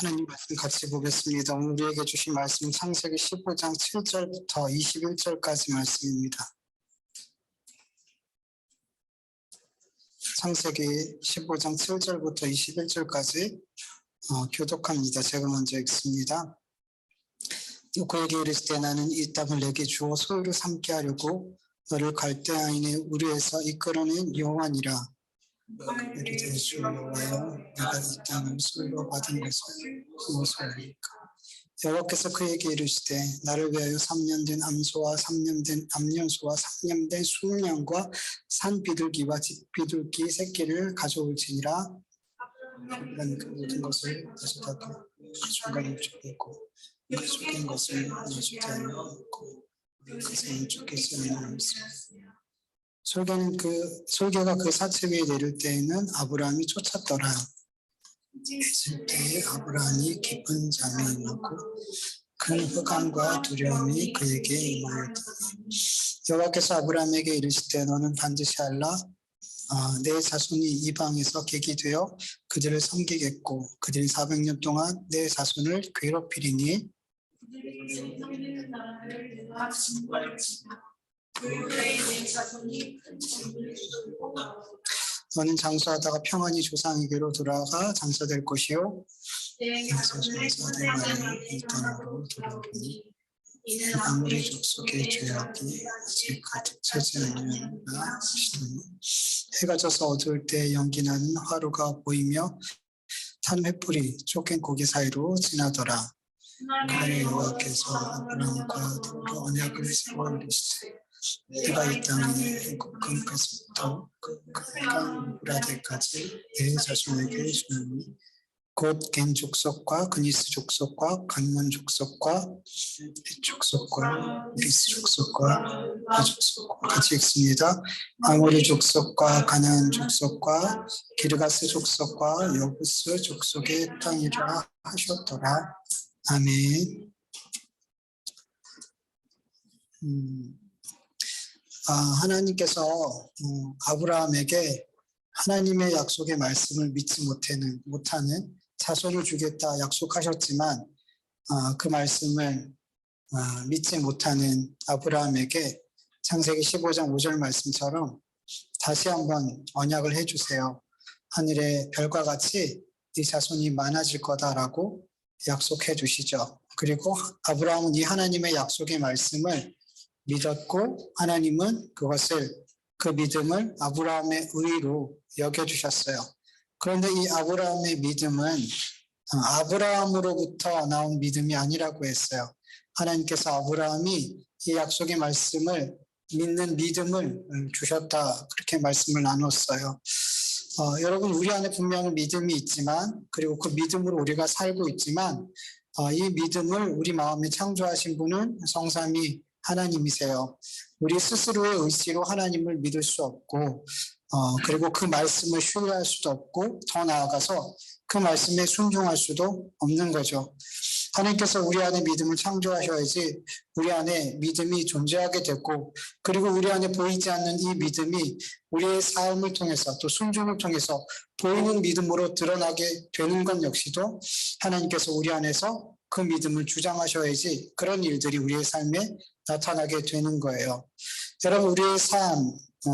하나님 말씀 같이 보겠습니다. 오늘 우리에게 주신 말씀 창세기 15장 7절부터 21절까지 말씀입니다. 창세기 15장 7절부터 21절까지 교독합니다. 제가 먼저 읽습니다. 그에게 이르시되 나는 이 땅을 내게 주어 소유로 삼게 하려고 너를 갈대아인의 우르에서 이끌어낸 여호와니라. 이르되 주 여호와여 내가 이 땅을 소유로 받은 것은 무엇이니까. 여호와께서 그에게 이르시되 나를 위하여 3년 된 암소와 3년 된 암염소와 3년 된 순양과 산 비둘기와 집 비둘기 새끼를 가져올지니라. 그 모든 것을 가져다가 중간을 쫓겠고 그 쫓긴 것을 가져다 않고 그것을 쫓기지 않았습니다. 솔개가 그 사체 위에 내릴 때에는 아브라함이 쫓았더라. 있을 때에 아브라함이 깊은 잠에 임하고 큰 흑암과 두려움이 그에게 임하였더니 여호와께서 아브라함에게 이르시되 너는 반드시 알라. 내 자손이 이방에서 객이 되어 그들을 섬기겠고 그들이 400년 동안 내 자손을 괴롭히리니 너는 장수하다가 평안히 조상에게로 돌아가 장사될 것이요 장사된 말이 이 땅으로 돌아오리니 아무리 족속의 죄악이 아직 가득 차지 아니하노라 하시더니 해가 져서 어두울 때 연기 나는 화로가 보이며 탄 횃불이 쫓긴 고기 사이로 지나더라. 그날에 여호와께서 아브라함과 더불어 언약을 세워 이르시되 내가 이 땅에 꼭금까지부터 큰 브라데까지 내 자손에게 주노니 곧 겐 족속과 그니스 족속과 간몬 족속과 헷 족속과 리스 족속과 아 족속과 같이 읽습니다. 아모리 족속과 가나안 족속과 기르가스 족속과 여부스 족속의 땅이라 하셨더라. 아멘. 하나님께서 아브라함에게 하나님의 약속의 말씀을 믿지 못하는 자손을 주겠다 약속하셨지만 그 말씀을 믿지 못하는 아브라함에게 창세기 15장 5절 말씀처럼 다시 한번 언약을 해주세요. 하늘의 별과 같이 네 자손이 많아질 거다라고 약속해 주시죠. 그리고 아브라함은 이 하나님의 약속의 말씀을 믿었고 하나님은 그 믿음을 아브라함의 의로 여겨주셨어요. 그런데 이 아브라함의 믿음은 아브라함으로부터 나온 믿음이 아니라고 했어요. 하나님께서 아브라함이 이 약속의 말씀을 믿는 믿음을 주셨다. 그렇게 말씀을 나눴어요. 여러분 우리 안에 분명히 믿음이 있지만 그리고 그 믿음으로 우리가 살고 있지만 이 믿음을 우리 마음에 창조하신 분은 성삼위 하나님이세요. 우리 스스로의 의지로 하나님을 믿을 수 없고 그리고 그 말씀을 신뢰할 수도 없고 더 나아가서 그 말씀에 순종할 수도 없는 거죠. 하나님께서 우리 안에 믿음을 창조하셔야지 우리 안에 믿음이 존재하게 되고 그리고 우리 안에 보이지 않는 이 믿음이 우리의 삶을 통해서 또 순종을 통해서 보이는 믿음으로 드러나게 되는 것 역시도 하나님께서 우리 안에서 그 믿음을 주장하셔야지 그런 일들이 우리의 삶에 나타나게 되는 거예요. 여러분 우리의 삶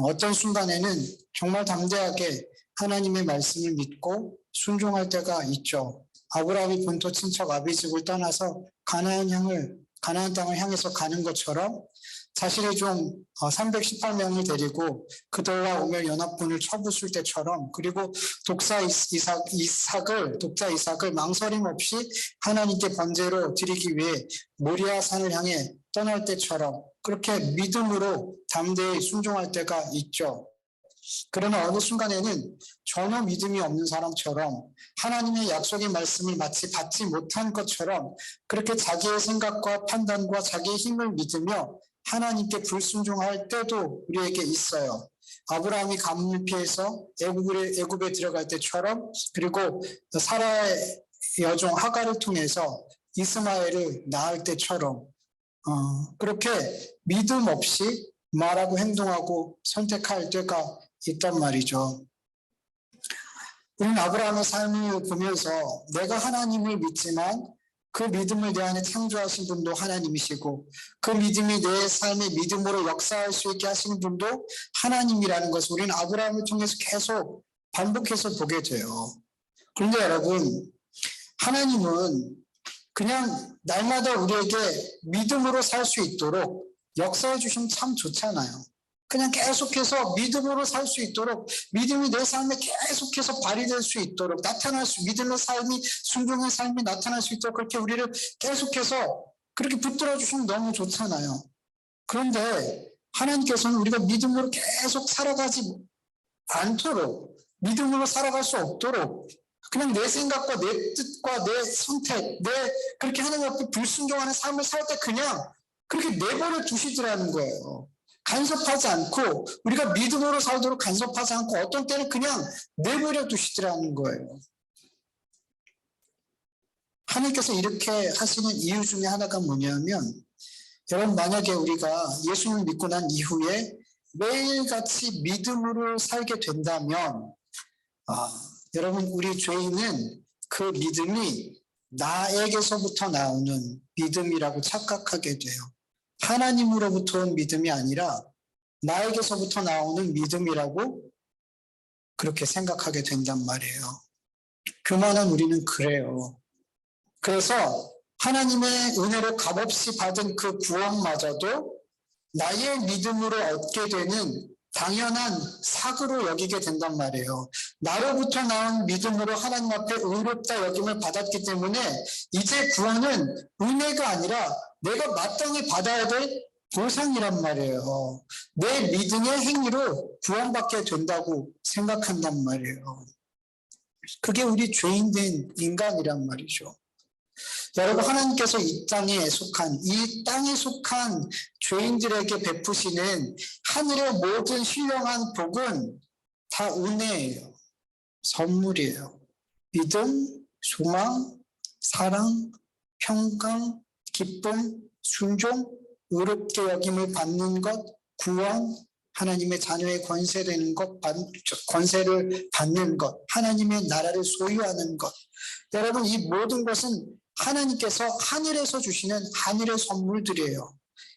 어떤 순간에는 정말 담대하게 하나님의 말씀을 믿고 순종할 때가 있죠. 아브라함이 본토 친척 아비집을 떠나서 가나안 땅을 향해서 가는 것처럼 자신의 종 318명을 데리고 그들과 오멸 연합군을 쳐부술 때처럼 그리고 독자 이삭을 망설임 없이 하나님께 번제로 드리기 위해 모리아 산을 향해 떠날 때처럼 그렇게 믿음으로 담대히 순종할 때가 있죠. 그러나 어느 순간에는 전혀 믿음이 없는 사람처럼 하나님의 약속의 말씀을 마치 받지 못한 것처럼 그렇게 자기의 생각과 판단과 자기의 힘을 믿으며 하나님께 불순종할 때도 우리에게 있어요. 아브라함이 가뭄을 피해서 애굽에 들어갈 때처럼 그리고 사라의 여종 하갈을 통해서 이스마엘을 낳을 때처럼 그렇게 믿음 없이 말하고 행동하고 선택할 때가 있단 말이죠. 우리는 아브라함의 삶을 보면서 내가 하나님을 믿지만 그 믿음을 내 안에 창조하신 분도 하나님이시고 그 믿음이 내 삶의 믿음으로 역사할 수 있게 하시는 분도 하나님이라는 것을 우리는 아브라함을 통해서 계속 반복해서 보게 돼요. 그런데 여러분, 하나님은 그냥 날마다 우리에게 믿음으로 살 수 있도록 역사해 주시면 참 좋잖아요. 그냥 계속해서 믿음으로 살 수 있도록, 믿음이 내 삶에 계속해서 발휘될 수 있도록, 믿음의 삶이, 순종의 삶이 나타날 수 있도록 그렇게 우리를 계속해서 그렇게 붙들어 주시면 너무 좋잖아요. 그런데 하나님께서는 우리가 믿음으로 계속 살아가지 않도록, 믿음으로 살아갈 수 없도록 그냥 내 생각과 내 뜻과 내 선택, 그렇게 하나님 앞에 불순종하는 삶을 살 때 그냥 그렇게 내버려 두시더라는 거예요. 간섭하지 않고, 우리가 믿음으로 살도록 간섭하지 않고 어떤 때는 그냥 내버려 두시더라는 거예요. 하나님께서 이렇게 하시는 이유 중에 하나가 뭐냐면, 여러분, 만약에 우리가 예수님을 믿고 난 이후에 매일같이 믿음으로 살게 된다면, 여러분, 우리 죄인은 그 믿음이 나에게서부터 나오는 믿음이라고 착각하게 돼요. 하나님으로부터 온 믿음이 아니라 나에게서부터 나오는 믿음이라고 그렇게 생각하게 된단 말이에요. 그만한 우리는 그래요. 그래서 하나님의 은혜로 값없이 받은 그 구원마저도 나의 믿음으로 얻게 되는 당연한 사그로 여기게 된단 말이에요. 나로부터 나온 믿음으로 하나님 앞에 의롭다 여김을 받았기 때문에 이제 구원은 은혜가 아니라 내가 마땅히 받아야 될 보상이란 말이에요. 내 믿음의 행위로 구원받게 된다고 생각한단 말이에요. 그게 우리 죄인된 인간이란 말이죠. 여러분, 하나님께서 이 땅에 속한 죄인들에게 베푸시는 하늘의 모든 신령한 복은 다 은혜예요. 선물이에요. 믿음, 소망, 사랑, 평강, 기쁨, 순종, 의롭게 여김을 받는 것, 구원, 하나님의 자녀의 권세를 받는 것, 하나님의 나라를 소유하는 것. 여러분, 이 모든 것은 하나님께서 하늘에서 주시는 하늘의 선물들이에요.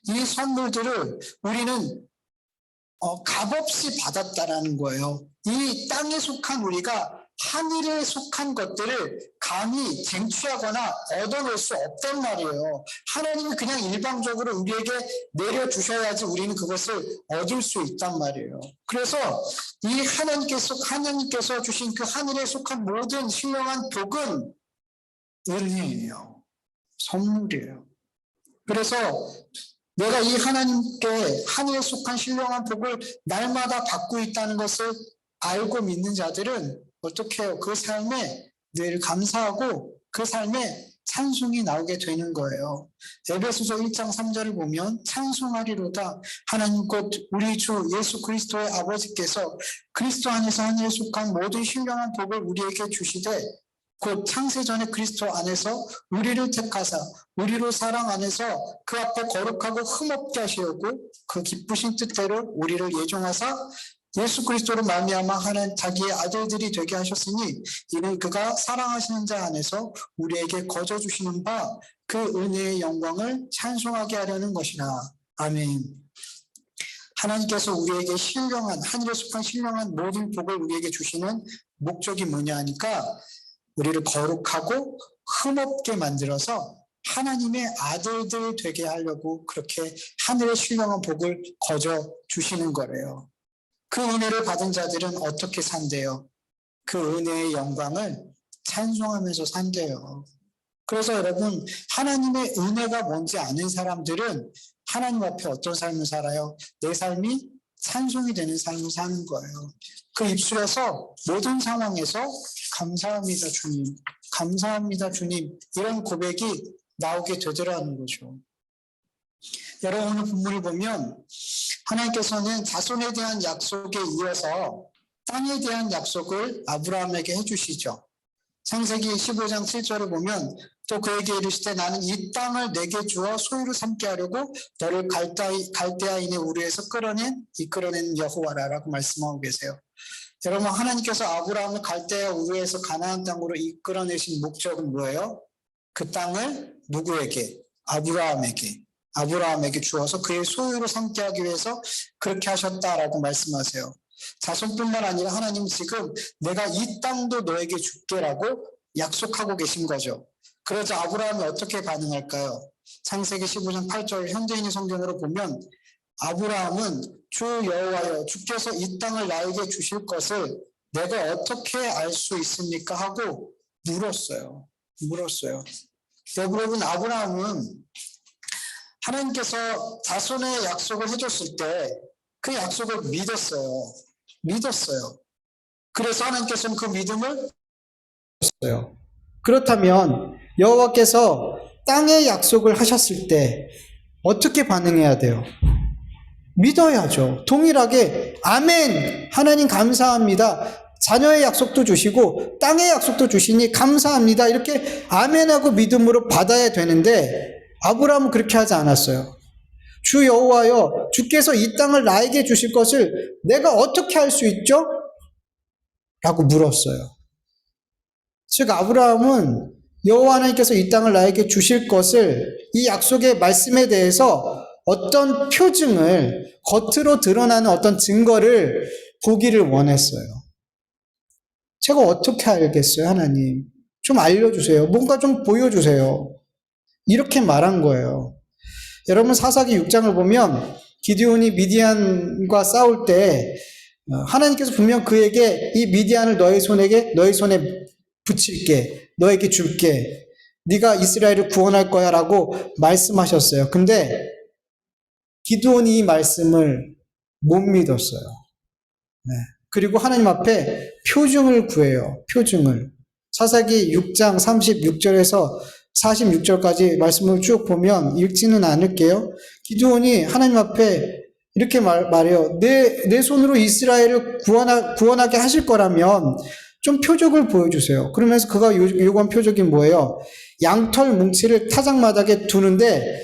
이 선물들을 우리는 값없이 받았다라는 거예요. 이 땅에 속한 우리가 하늘에 속한 것들을 감히 쟁취하거나 얻어낼 수 없단 말이에요. 하나님은 그냥 일방적으로 우리에게 내려주셔야지 우리는 그것을 얻을 수 있단 말이에요. 그래서 이 하나님께서 주신 그 하늘에 속한 모든 신령한 복은 은혜예요. 선물이에요. 그래서 내가 이 하나님께 하늘에 속한 신령한 복을 날마다 받고 있다는 것을 알고 믿는 자들은 어떻게 해요? 그 삶에 늘 감사하고 그 삶에 찬송이 나오게 되는 거예요. 에베소서 1장 3절을 보면 찬송하리로다 하나님 곧 우리 주 예수 그리스도의 아버지께서 그리스도 안에서 하늘에 속한 모든 신령한 복을 우리에게 주시되 곧 창세전에 그리스도 안에서 우리를 택하사 우리로 사랑 안에서 그 앞에 거룩하고 흠없게 하시려고 그 기쁘신 뜻대로 우리를 예정하사 예수 그리스도로 말미암아 하나님 자기의 아들들이 되게 하셨으니 이는 그가 사랑하시는 자 안에서 우리에게 거저 주시는 바 그 은혜의 영광을 찬송하게 하려는 것이라. 아멘. 하나님께서 우리에게 하늘에 속한 신령한 모든 복을 우리에게 주시는 목적이 뭐냐 하니까 우리를 거룩하고 흠없게 만들어서 하나님의 아들들 되게 하려고 그렇게 하늘의 신령한 복을 거저 주시는 거래요. 그 은혜를 받은 자들은 어떻게 산대요? 그 은혜의 영광을 찬송하면서 산대요. 그래서 여러분, 하나님의 은혜가 뭔지 아는 사람들은 하나님 앞에 어떤 삶을 살아요? 내 삶이 찬송이 되는 삶을 사는 거예요. 그 입술에서 모든 상황에서 감사합니다 주님, 감사합니다 주님, 이런 고백이 나오게 되더라는 거죠. 여러분, 오늘 본문을 보면 하나님께서는 자손에 대한 약속에 이어서 땅에 대한 약속을 아브라함에게 해주시죠. 창세기 15장 7절을 보면 또 그에게 이르시되 나는 이 땅을 내게 주어 소유로 삼게 하려고 너를 갈대아인의 우르에서 이끌어낸 여호와라라고 말씀하고 계세요. 여러분, 하나님께서 아브라함을 갈대아 우르에서 가나안 땅으로 이끌어내신 목적은 뭐예요? 그 땅을 누구에게? 아브라함에게 주어서 그의 소유로 삼게 하기 위해서 그렇게 하셨다라고 말씀하세요. 자손뿐만 아니라 하나님 지금 내가 이 땅도 너에게 줄게라고 약속하고 계신 거죠. 그러자 아브라함이 어떻게 반응할까요? 창세기 15장 8절 현대인의 성경으로 보면 아브라함은 주 여호와여 주께서 이 땅을 나에게 주실 것을 내가 어떻게 알 수 있습니까? 하고 물었어요. 여러분, 아브라함은 하나님께서 자손의 약속을 해줬을 때 그 약속을 믿었어요. 그래서 하나님께서는 그 믿음을 줬어요. 그렇다면 여호와께서 땅의 약속을 하셨을 때 어떻게 반응해야 돼요? 믿어야죠. 동일하게 아멘, 하나님 감사합니다. 자녀의 약속도 주시고 땅의 약속도 주시니 감사합니다. 이렇게 아멘하고 믿음으로 받아야 되는데 아브라함은 그렇게 하지 않았어요. 주 여호와여 주께서 이 땅을 나에게 주실 것을 내가 어떻게 할 수 있죠? 라고 물었어요. 즉 아브라함은 여호와 하나님께서 이 땅을 나에게 주실 것을 이 약속의 말씀에 대해서 어떤 표징을 겉으로 드러나는 어떤 증거를 보기를 원했어요. 제가 어떻게 알겠어요, 하나님? 좀 알려주세요. 뭔가 좀 보여주세요. 이렇게 말한 거예요. 여러분 사사기 6장을 보면 기드온이 미디안과 싸울 때 하나님께서 분명 그에게 이 미디안을 너희 손에 붙일게, 너에게 줄게, 네가 이스라엘을 구원할 거야 라고 말씀하셨어요. 근데 기드온이 이 말씀을 못 믿었어요. 네. 그리고 하나님 앞에 표징을 구해요. 표징을. 사사기 6장 36절에서 46절까지 말씀을 쭉 보면 읽지는 않을게요. 기드온이 하나님 앞에 이렇게 말해요. 내 손으로 이스라엘을 구원하게 하실 거라면 좀 표적을 보여주세요. 그러면서 그가 요구한 표적이 뭐예요? 양털 뭉치를 타작마당에 두는데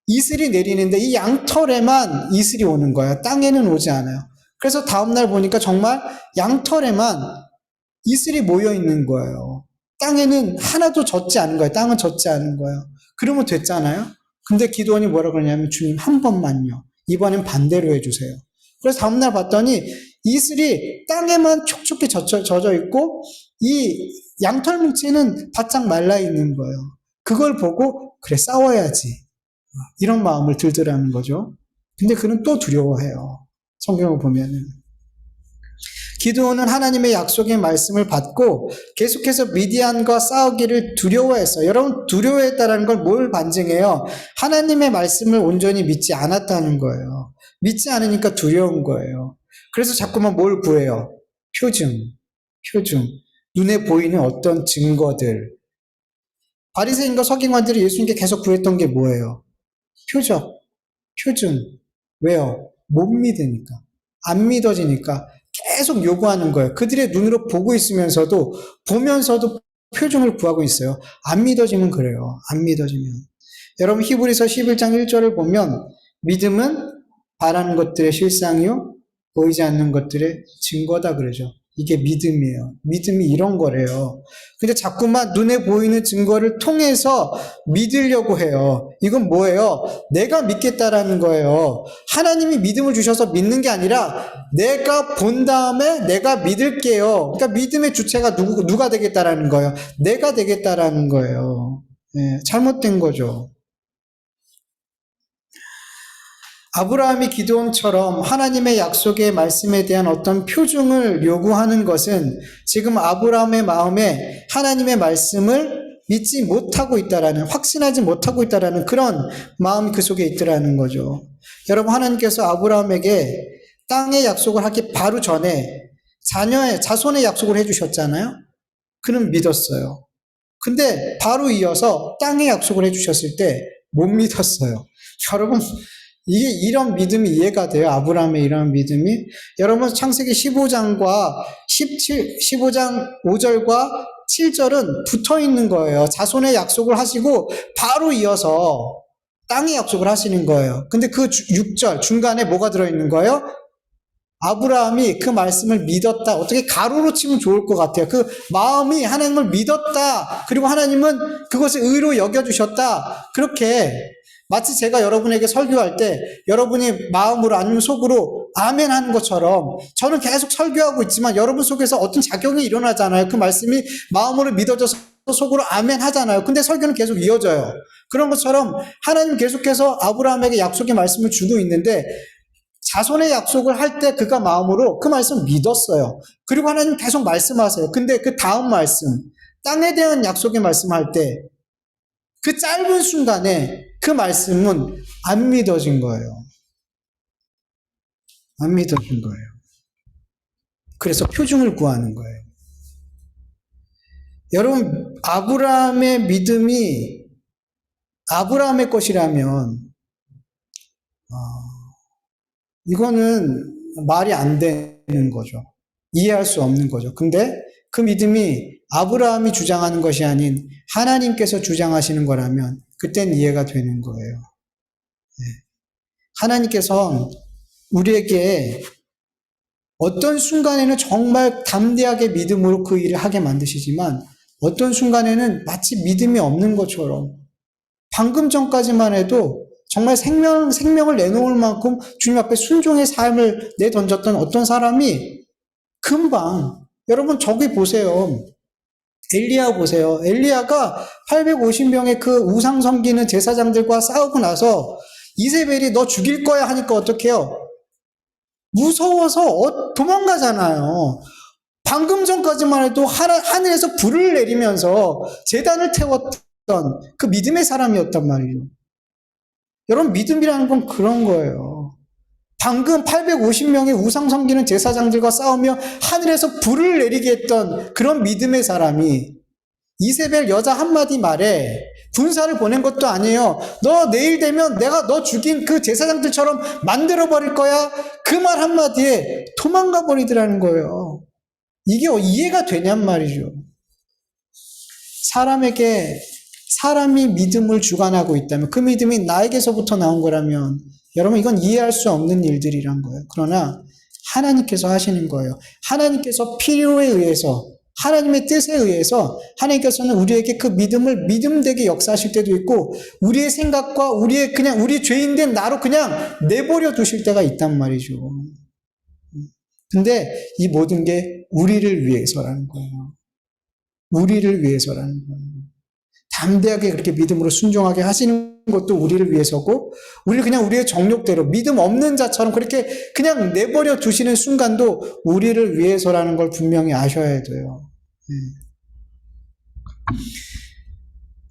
이슬이 내리는데 이 양털에만 이슬이 오는 거예요. 땅에는 오지 않아요. 그래서 다음날 보니까 정말 양털에만 이슬이 모여 있는 거예요. 땅에는 하나도 젖지 않은 거예요. 땅은 젖지 않은 거예요. 그러면 됐잖아요. 근데 기도원이 뭐라 그러냐면 주님 한 번만요. 이번엔 반대로 해주세요. 그래서 다음날 봤더니 이슬이 땅에만 촉촉히 젖어 있고 이 양털 뭉치는 바짝 말라 있는 거예요. 그걸 보고 그래 싸워야지. 이런 마음을 들더라는 거죠. 근데 그는 또 두려워해요. 성경을 보면은. 기드온은 하나님의 약속의 말씀을 받고 계속해서 미디안과 싸우기를 두려워했어요. 여러분 두려워했다는 걸 뭘 반증해요? 하나님의 말씀을 온전히 믿지 않았다는 거예요. 믿지 않으니까 두려운 거예요. 그래서 자꾸만 뭘 구해요? 표징. 눈에 보이는 어떤 증거들. 바리새인과 서기관들이 예수님께 계속 구했던 게 뭐예요? 표징. 왜요? 못 믿으니까. 안 믿어지니까 계속 요구하는 거예요. 그들의 눈으로 보면서도 표징을 구하고 있어요. 안 믿어지면 그래요. 안 믿어지면. 여러분 히브리서 11장 1절을 보면 믿음은 바라는 것들의 실상이요 보이지 않는 것들의 증거다 그러죠. 이게 믿음이에요. 믿음이 이런 거래요. 근데 자꾸만 눈에 보이는 증거를 통해서 믿으려고 해요. 이건 뭐예요? 내가 믿겠다라는 거예요. 하나님이 믿음을 주셔서 믿는 게 아니라 내가 본 다음에 내가 믿을게요. 그러니까 믿음의 주체가 누가 되겠다라는 거예요. 내가 되겠다라는 거예요. 네, 잘못된 거죠. 아브라함이 기드온처럼 하나님의 약속의 말씀에 대한 어떤 표징을 요구하는 것은 지금 아브라함의 마음에 하나님의 말씀을 믿지 못하고 있다라는, 확신하지 못하고 있다라는 그런 마음이 그 속에 있더라는 거죠. 여러분 하나님께서 아브라함에게 땅의 약속을 하기 바로 전에 자손의 약속을 해주셨잖아요. 그는 믿었어요. 근데 바로 이어서 땅의 약속을 해주셨을 때 못 믿었어요. 여러분 이게 이런 믿음이 이해가 돼요. 아브라함의 이런 믿음이. 여러분 창세기 15장과 15장 5절과 7절은 붙어 있는 거예요. 자손의 약속을 하시고 바로 이어서 땅의 약속을 하시는 거예요. 근데 그 6절 중간에 뭐가 들어있는 거예요? 아브라함이 그 말씀을 믿었다. 어떻게 가로로 치면 좋을 것 같아요. 그 마음이 하나님을 믿었다. 그리고 하나님은 그것을 의로 여겨주셨다. 그렇게 마치 제가 여러분에게 설교할 때 여러분이 마음으로 아니면 속으로 아멘 하는 것처럼 저는 계속 설교하고 있지만 여러분 속에서 어떤 작용이 일어나잖아요. 그 말씀이 마음으로 믿어져서 속으로 아멘 하잖아요. 근데 설교는 계속 이어져요. 그런 것처럼 하나님 계속해서 아브라함에게 약속의 말씀을 주고 있는데 자손의 약속을 할 때 그가 마음으로 그 말씀을 믿었어요. 그리고 하나님 계속 말씀하세요. 근데 그 다음 말씀, 땅에 대한 약속의 말씀할 때 그 짧은 순간에 그 말씀은 안 믿어진 거예요. 안 믿어진 거예요. 그래서 표징을 구하는 거예요. 여러분, 아브라함의 믿음이 아브라함의 것이라면 이거는 말이 안 되는 거죠. 이해할 수 없는 거죠. 근데 그 믿음이 아브라함이 주장하는 것이 아닌 하나님께서 주장하시는 거라면 그땐 이해가 되는 거예요. 하나님께서 우리에게 어떤 순간에는 정말 담대하게 믿음으로 그 일을 하게 만드시지만 어떤 순간에는 마치 믿음이 없는 것처럼 방금 전까지만 해도 정말 생명을 내놓을 만큼 주님 앞에 순종의 삶을 내던졌던 어떤 사람이 금방, 여러분 저기 보세요. 엘리야 보세요. 엘리야가 850명의 그 우상 섬기는 제사장들과 싸우고 나서 이세벨이 너 죽일 거야 하니까 어떡해요? 무서워서 도망가잖아요. 방금 전까지만 해도 하늘에서 불을 내리면서 제단을 태웠던 그 믿음의 사람이었단 말이에요. 여러분 믿음이라는 건 그런 거예요. 방금 850명의 우상 섬기는 제사장들과 싸우며 하늘에서 불을 내리게 했던 그런 믿음의 사람이 이세벨 여자 한마디 말에 군사를 보낸 것도 아니에요. 너 내일 되면 내가 너 죽인 그 제사장들처럼 만들어버릴 거야. 그 말 한마디에 도망가 버리더라는 거예요. 이게 이해가 되냔 말이죠. 사람이 믿음을 주관하고 있다면 그 믿음이 나에게서부터 나온 거라면 여러분 이건 이해할 수 없는 일들이란 거예요. 그러나 하나님께서 하시는 거예요. 하나님께서 필요에 의해서 하나님의 뜻에 의해서 하나님께서는 우리에게 그 믿음을 믿음되게 역사하실 때도 있고 우리의 생각과 우리 죄인된 나로 그냥 내버려 두실 때가 있단 말이죠. 근데 이 모든 게 우리를 위해서라는 거예요. 우리를 위해서라는 거예요. 담대하게 그렇게 믿음으로 순종하게 하시는 것도 우리를 위해서고 우리를 그냥 우리의 정욕대로 믿음 없는 자처럼 그렇게 그냥 내버려 두시는 순간도 우리를 위해서라는 걸 분명히 아셔야 돼요.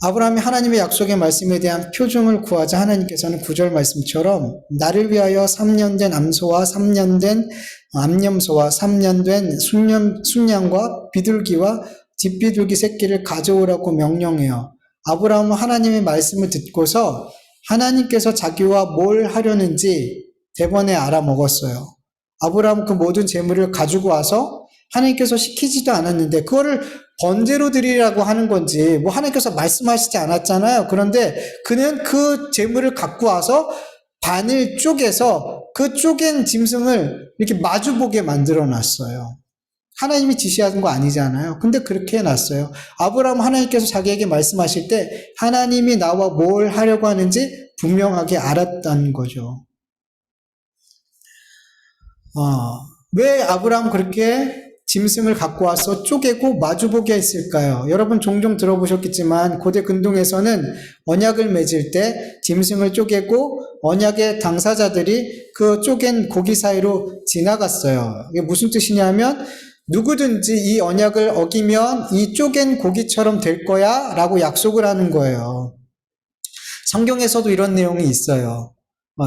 아브라함이 하나님의 약속의 말씀에 대한 표징을 구하자 하나님께서는 9절 말씀처럼 나를 위하여 3년 된 암소와 3년 된 암염소와 3년 된 순양과 비둘기와 집비둘기 새끼를 가져오라고 명령해요. 아브라함은 하나님의 말씀을 듣고서 하나님께서 자기와 뭘 하려는지 대번에 알아먹었어요. 아브라함은 그 모든 재물을 가지고 와서 하나님께서 시키지도 않았는데 그거를 번제로 드리라고 하는 건지 뭐 하나님께서 말씀하시지 않았잖아요. 그런데 그는 그 재물을 갖고 와서 반을 쪼개서 그 쪼갠 짐승을 이렇게 마주보게 만들어 놨어요. 하나님이 지시하는 거 아니잖아요. 근데 그렇게 해놨어요. 아브라함 하나님께서 자기에게 말씀하실 때 하나님이 나와 뭘 하려고 하는지 분명하게 알았다는 거죠. 왜 아브라함 그렇게 짐승을 갖고 와서 쪼개고 마주보게 했을까요? 여러분 종종 들어보셨겠지만 고대 근동에서는 언약을 맺을 때 짐승을 쪼개고 언약의 당사자들이 그 쪼갠 고기 사이로 지나갔어요. 이게 무슨 뜻이냐면 누구든지 이 언약을 어기면 이 쪼갠 고기처럼 될 거야 라고 약속을 하는 거예요. 성경에서도 이런 내용이 있어요.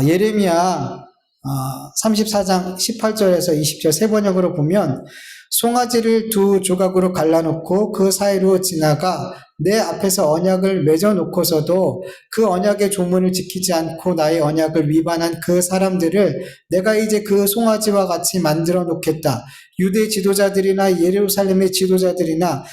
예레미야 34장 18절에서 20절 세 번역으로 보면 송아지를 두 조각으로 갈라놓고 그 사이로 지나가 내 앞에서 언약을 맺어놓고서도 그 언약의 조문을 지키지 않고 나의 언약을 위반한 그 사람들을 내가 이제 그 송아지와 같이 만들어 놓겠다. 유대 지도자들이나 예루살렘의 지도자들이나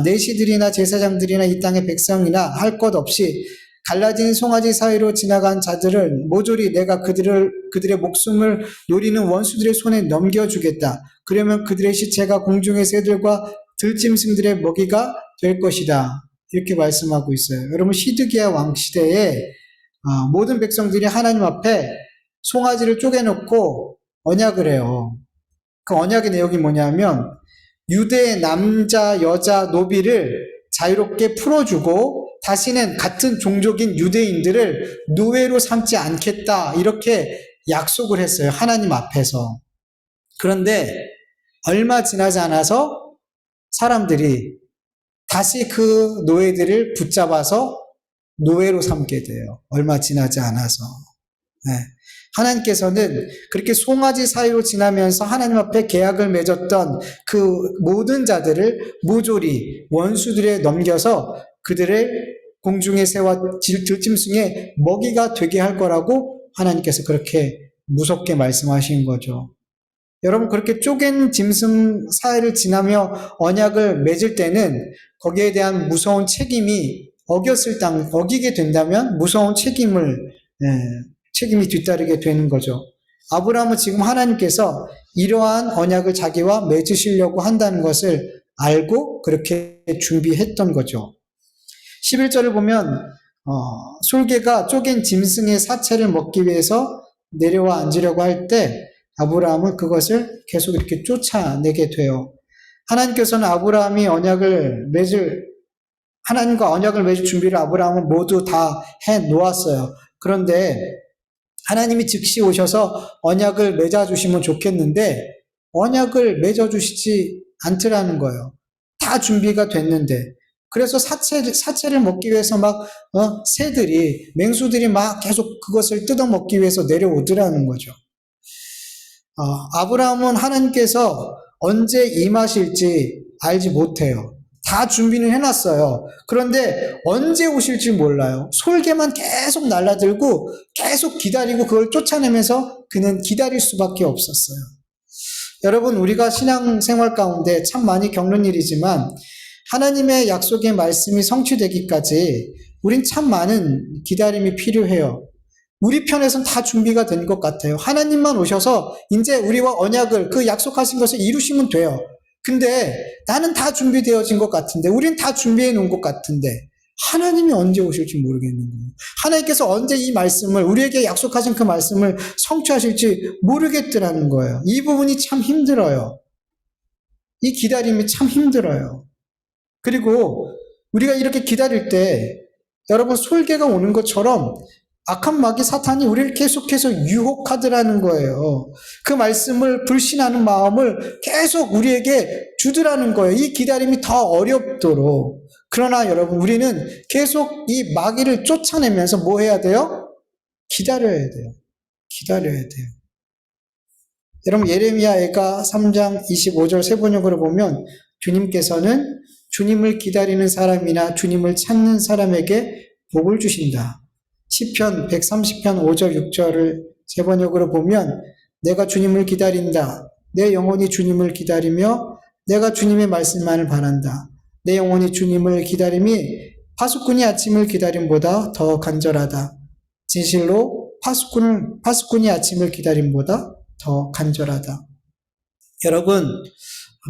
내시들이나 제사장들이나 이 땅의 백성이나 할 것 없이 갈라진 송아지 사이로 지나간 자들은 모조리 내가 그들의 목숨을 노리는 원수들의 손에 넘겨주겠다. 그러면 그들의 시체가 공중의 새들과 들짐승들의 먹이가 될 것이다. 이렇게 말씀하고 있어요. 여러분, 시드기야 왕 시대에 모든 백성들이 하나님 앞에 송아지를 쪼개놓고 언약을 해요. 그 언약의 내용이 뭐냐면 유대의 남자, 여자, 노비를 자유롭게 풀어주고 다시는 같은 종족인 유대인들을 노예로 삼지 않겠다, 이렇게 약속을 했어요. 하나님 앞에서. 그런데 얼마 지나지 않아서 사람들이 다시 그 노예들을 붙잡아서 노예로 삼게 돼요. 얼마 지나지 않아서. 네. 하나님께서는 그렇게 송아지 사이로 지나면서 하나님 앞에 계약을 맺었던 그 모든 자들을 모조리 원수들에 넘겨서 그들의 공중의 새와 들짐승의 먹이가 되게 할 거라고 하나님께서 그렇게 무섭게 말씀하신 거죠. 여러분, 그렇게 쪼갠 짐승 사이를 지나며 언약을 맺을 때는 거기에 대한 무서운 책임이 어기게 된다면 무서운 책임이 뒤따르게 되는 거죠. 아브라함은 지금 하나님께서 이러한 언약을 자기와 맺으시려고 한다는 것을 알고 그렇게 준비했던 거죠. 11절을 보면 솔개가 쪼갠 짐승의 사체를 먹기 위해서 내려와 앉으려고 할 때 아브라함은 그것을 계속 이렇게 쫓아내게 돼요. 하나님께서는 하나님과 언약을 맺을 준비를 아브라함은 모두 다 해 놓았어요. 그런데 하나님이 즉시 오셔서 언약을 맺어주시면 좋겠는데 언약을 맺어주시지 않더라는 거예요. 다 준비가 됐는데. 그래서 사체를 먹기 위해서 맹수들이 막 계속 그것을 뜯어먹기 위해서 내려오더라는 거죠. 아브라함은 하나님께서 언제 임하실지 알지 못해요. 다 준비는 해놨어요. 그런데 언제 오실지 몰라요. 솔개만 계속 날라들고 계속 기다리고 그걸 쫓아내면서 그는 기다릴 수밖에 없었어요. 여러분, 우리가 신앙생활 가운데 참 많이 겪는 일이지만 하나님의 약속의 말씀이 성취되기까지 우린 참 많은 기다림이 필요해요. 우리 편에서는 다 준비가 된 것 같아요. 하나님만 오셔서 이제 우리와 언약을, 그 약속하신 것을 이루시면 돼요. 근데 나는 다 준비되어진 것 같은데, 우린 다 준비해 놓은 것 같은데 하나님이 언제 오실지 모르겠는 거예요. 하나님께서 언제 이 말씀을, 우리에게 약속하신 그 말씀을 성취하실지 모르겠더라는 거예요. 이 부분이 참 힘들어요. 이 기다림이 참 힘들어요. 그리고 우리가 이렇게 기다릴 때 여러분, 솔개가 오는 것처럼 악한 마귀 사탄이 우리를 계속해서 유혹하더라는 거예요. 그 말씀을 불신하는 마음을 계속 우리에게 주더라는 거예요. 이 기다림이 더 어렵도록. 그러나 여러분, 우리는 계속 이 마귀를 쫓아내면서 뭐 해야 돼요? 기다려야 돼요. 기다려야 돼요. 여러분, 예레미야가 3장 25절 세번역으로 보면 주님께서는 주님을 기다리는 사람이나 주님을 찾는 사람에게 복을 주신다. 시편 130편 5절 6절을 세번역으로 보면 내가 주님을 기다린다. 내 영혼이 주님을 기다리며 내가 주님의 말씀만을 바란다. 내 영혼이 주님을 기다림이 파수꾼이 아침을 기다림보다 더 간절하다. 진실로 파수꾼이 아침을 기다림보다 더 간절하다. 여러분,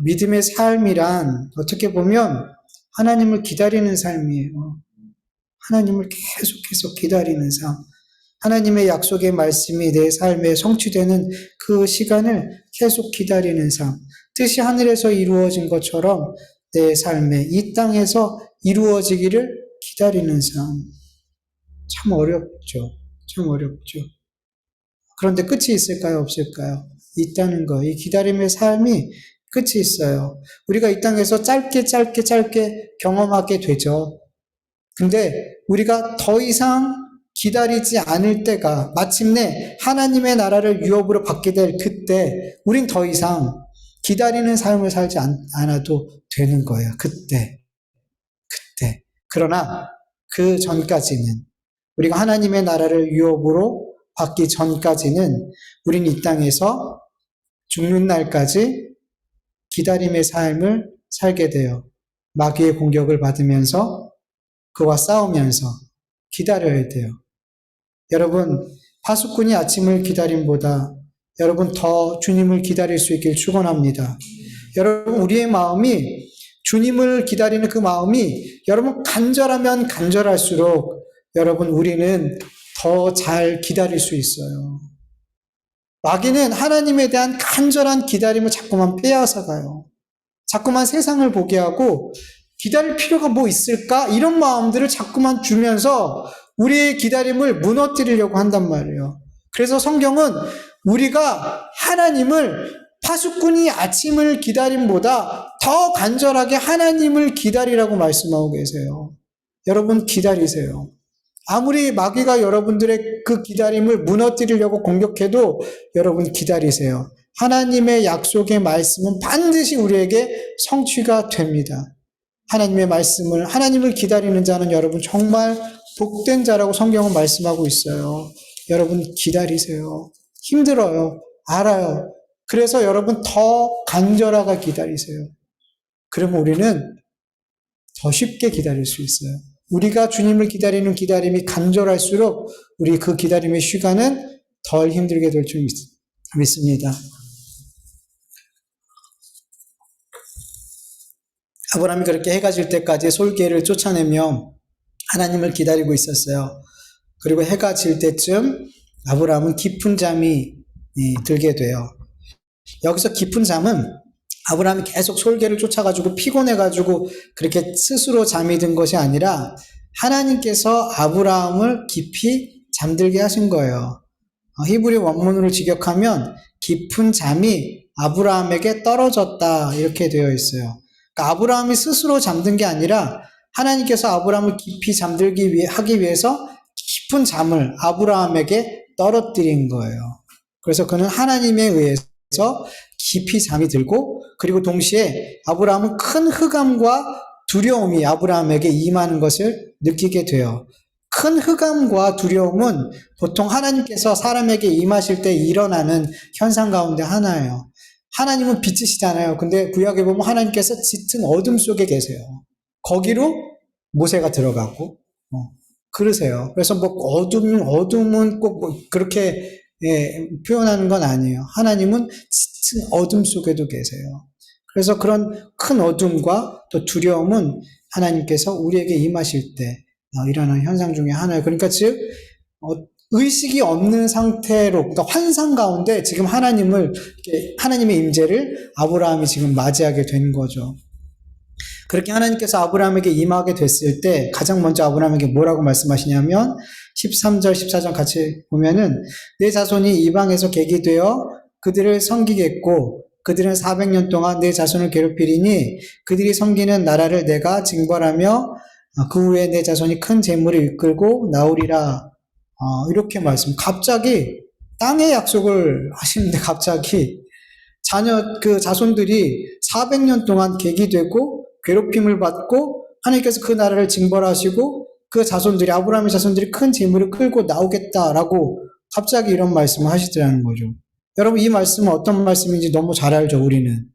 믿음의 삶이란 어떻게 보면 하나님을 기다리는 삶이에요. 하나님을 계속해서 기다리는 삶. 하나님의 약속의 말씀이 내 삶에 성취되는 그 시간을 계속 기다리는 삶. 뜻이 하늘에서 이루어진 것처럼 내 삶에 이 땅에서 이루어지기를 기다리는 삶. 참 어렵죠. 참 어렵죠. 그런데 끝이 있을까요? 없을까요? 있다는 거. 이 기다림의 삶이 끝이 있어요. 우리가 이 땅에서 짧게 경험하게 되죠. 근데 우리가 더 이상 기다리지 않을 때가 마침내 하나님의 나라를 유업으로 받게 될 그때 우린 더 이상 기다리는 삶을 살지 않아도 되는 거예요. 그때. 그러나 그 전까지는, 우리가 하나님의 나라를 유업으로 받기 전까지는 우린 이 땅에서 죽는 날까지 기다림의 삶을 살게 돼요. 마귀의 공격을 받으면서, 그와 싸우면서, 기다려야 돼요. 여러분, 파수꾼이 아침을 기다림보다 여러분 더 주님을 기다릴 수 있길 축원합니다. 여러분, 우리의 마음이 주님을 기다리는 그 마음이 여러분 간절하면 간절할수록 여러분 우리는 더 잘 기다릴 수 있어요. 마귀는 하나님에 대한 간절한 기다림을 자꾸만 빼앗아 가요. 자꾸만 세상을 보게 하고 기다릴 필요가 뭐 있을까? 이런 마음들을 자꾸만 주면서 우리의 기다림을 무너뜨리려고 한단 말이에요. 그래서 성경은 우리가 하나님을 파수꾼이 아침을 기다림보다 더 간절하게 하나님을 기다리라고 말씀하고 계세요. 여러분 기다리세요. 아무리 마귀가 여러분들의 그 기다림을 무너뜨리려고 공격해도 여러분 기다리세요. 하나님의 약속의 말씀은 반드시 우리에게 성취가 됩니다. 하나님의 말씀을, 하나님을 기다리는 자는 여러분 정말 복된 자라고 성경은 말씀하고 있어요. 여러분 기다리세요. 힘들어요. 알아요. 그래서 여러분 더 간절하게 기다리세요. 그러면 우리는 더 쉽게 기다릴 수 있어요. 우리가 주님을 기다리는 기다림이 간절할수록 우리 그 기다림의 시간은 덜 힘들게 될 줄 믿습니다. 아브라함이 그렇게 해가 질 때까지 솔개를 쫓아내며 하나님을 기다리고 있었어요. 그리고 해가 질 때쯤 아브라함은 깊은 잠이 들게 돼요. 여기서 깊은 잠은 아브라함이 계속 솔개를 쫓아가지고 피곤해가지고 그렇게 스스로 잠이 든 것이 아니라 하나님께서 아브라함을 깊이 잠들게 하신 거예요. 히브리 원문으로 직역하면 깊은 잠이 아브라함에게 떨어졌다 이렇게 되어 있어요. 그러니까 아브라함이 스스로 잠든 게 아니라 하나님께서 아브라함을 깊이 잠들기 하기 위해서 깊은 잠을 아브라함에게 떨어뜨린 거예요. 그래서 그는 하나님에 의해서 깊이 잠이 들고 그리고 동시에 아브라함은 큰 흑암과 두려움이 아브라함에게 임하는 것을 느끼게 돼요. 큰 흑암과 두려움은 보통 하나님께서 사람에게 임하실 때 일어나는 현상 가운데 하나예요. 하나님은 빛이시잖아요. 근데 구약에 보면 하나님께서 짙은 어둠 속에 계세요. 거기로 모세가 들어가고 그러세요. 그래서 뭐 어둠은 꼭 뭐 그렇게 표현하는 건 아니에요. 하나님은 짙은 어둠 속에도 계세요. 그래서 그런 큰 어둠과 또 두려움은 하나님께서 우리에게 임하실 때 일어나는 현상 중에 하나예요. 그러니까 즉 의식이 없는 상태로, 그러니까 환상 가운데 지금 하나님의 임재를 아브라함이 지금 맞이하게 된 거죠. 그렇게 하나님께서 아브라함에게 임하게 됐을 때 가장 먼저 아브라함에게 뭐라고 말씀하시냐면 13절, 14절 같이 보면은 내 자손이 이방에서 객이 되어 그들을 섬기겠고 그들은 400년 동안 내 자손을 괴롭히리니 그들이 섬기는 나라를 내가 징벌하며 그 후에 내 자손이 큰 재물을 이끌고 나오리라. 이렇게 갑자기 땅의 약속을 하시는데 갑자기 자손들이 400년 동안 객이 되고 괴롭힘을 받고 하나님께서 그 나라를 징벌하시고 그 자손들이 아브라함의 자손들이 큰 재물을 끌고 나오겠다라고 갑자기 이런 말씀을 하시더라는 거죠. 여러분 이 말씀은 어떤 말씀인지 너무 잘 알죠 우리는.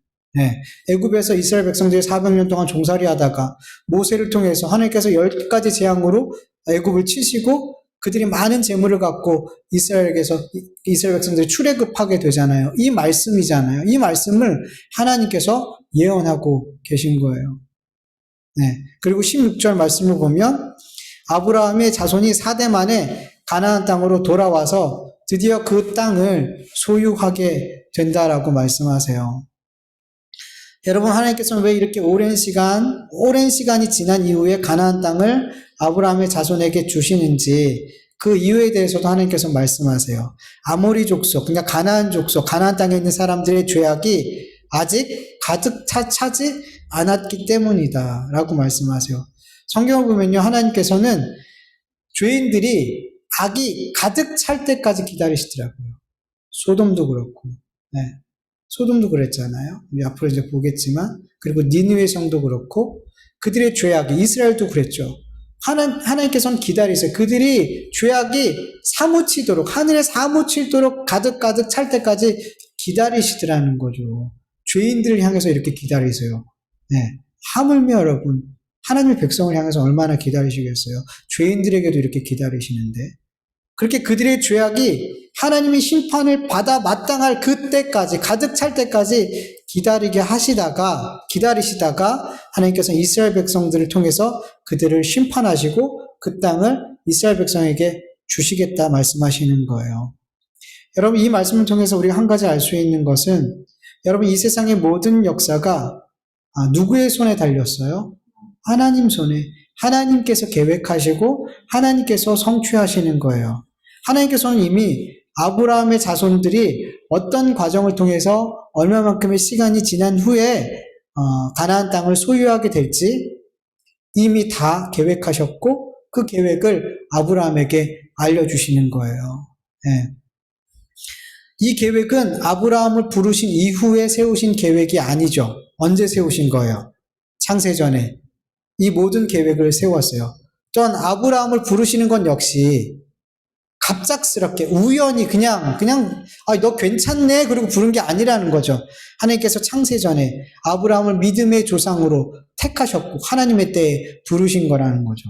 애굽에서 이스라엘 백성들이 400년 동안 종살이 하다가 모세를 통해서 하나님께서 10가지 재앙으로 애굽을 치시고 그들이 많은 재물을 갖고 이스라엘 백성들이 출애굽하게 되잖아요. 이 말씀이잖아요. 이 말씀을 하나님께서 예언하고 계신 거예요. 그리고 16절 말씀을 보면 아브라함의 자손이 4대 만에 가나안 땅으로 돌아와서 드디어 그 땅을 소유하게 된다라고 말씀하세요. 여러분 하나님께서는 왜 이렇게 오랜 시간이 지난 이후에 가나안 땅을 아브라함의 자손에게 주시는지 그 이유에 대해서도 하나님께서 말씀하세요. 아모리 족속, 그러니까 가나안 족속, 가나안 땅에 있는 사람들의 죄악이 아직 가득 차지 않았기 때문이다 라고 말씀하세요. 성경을 보면요 하나님께서는 죄인들이 악이 가득 찰 때까지 기다리시더라고요. 소돔도 그렇고 소돔도 그랬잖아요. 우리 앞으로 이제 보겠지만 그리고 니느웨 성도 그렇고 그들의 죄악이 이스라엘도 그랬죠. 하나님께서는 기다리세요. 그들이 죄악이 사무치도록 하늘에 사무치도록 가득 찰 때까지 기다리시더라는 거죠. 죄인들을 향해서 이렇게 기다리세요. 하물며 여러분 하나님의 백성을 향해서 얼마나 기다리시겠어요? 죄인들에게도 이렇게 기다리시는데. 그렇게 그들의 죄악이 하나님의 심판을 받아 마땅할 그때까지, 가득 찰 때까지 기다리시다가 하나님께서 이스라엘 백성들을 통해서 그들을 심판하시고 그 땅을 이스라엘 백성에게 주시겠다 말씀하시는 거예요. 여러분, 이 말씀을 통해서 우리가 한 가지 알 수 있는 것은, 여러분, 이 세상의 모든 역사가 누구의 손에 달렸어요? 하나님 손에. 하나님께서 계획하시고 하나님께서 성취하시는 거예요. 하나님께서는 이미 아브라함의 자손들이 어떤 과정을 통해서 얼마만큼의 시간이 지난 후에 가나안 땅을 소유하게 될지 이미 다 계획하셨고 그 계획을 아브라함에게 알려주시는 거예요. 네. 이 계획은 아브라함을 부르신 이후에 세우신 계획이 아니죠. 언제 세우신 거예요? 창세전에 이 모든 계획을 세웠어요. 전 아브라함을 부르시는 건 역시 갑작스럽게 우연히 그냥 너 괜찮네 그리고 부른 게 아니라는 거죠. 하나님께서 창세전에 아브라함을 믿음의 조상으로 택하셨고 하나님의 때에 부르신 거라는 거죠.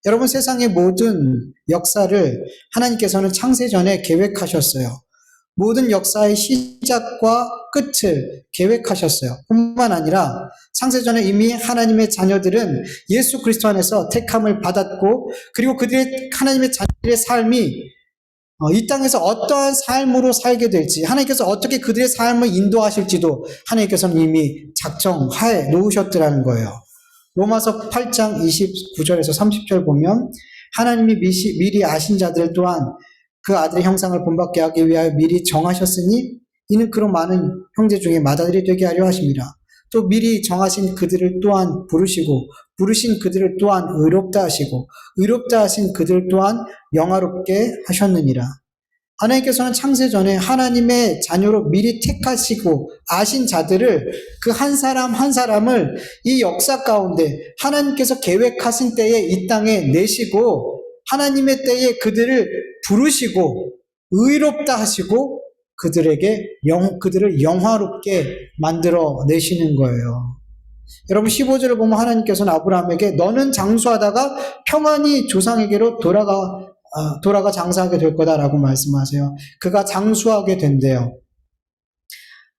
여러분, 세상의 모든 역사를 하나님께서는 창세전에 계획하셨어요. 모든 역사의 시작과 끝을 계획하셨어요. 뿐만 아니라 창세전에 이미 하나님의 자녀들은 예수 그리스도 안에서 택함을 받았고, 그리고 그들의 하나님의 자녀들의 삶이 이 땅에서 어떠한 삶으로 살게 될지, 하나님께서 어떻게 그들의 삶을 인도하실지도 하나님께서는 이미 작정하에 놓으셨더라는 거예요. 로마서 8장 29절에서 30절 보면 하나님이 미리 아신 자들 또한 그 아들의 형상을 본받게 하기 위하여 미리 정하셨으니 이는 그런 많은 형제 중에 맏아들이 되게 하려 하심이라. 또 미리 정하신 그들을 또한 부르시고 부르신 그들을 또한 의롭다 하시고 의롭다 하신 그들 또한 영화롭게 하셨느니라. 하나님께서는 창세전에 하나님의 자녀로 미리 택하시고 아신 자들을 그 한 사람 한 사람을 이 역사 가운데 하나님께서 계획하신 때에 이 땅에 내시고 하나님의 때에 그들을 부르시고 의롭다 하시고 그들을 영화롭게 만들어 내시는 거예요. 여러분, 15절을 보면 하나님께서는 아브라함에게 너는 장수하다가 평안히 조상에게로 돌아가 장사하게 될 거다라고 말씀하세요. 그가 장수하게 된대요.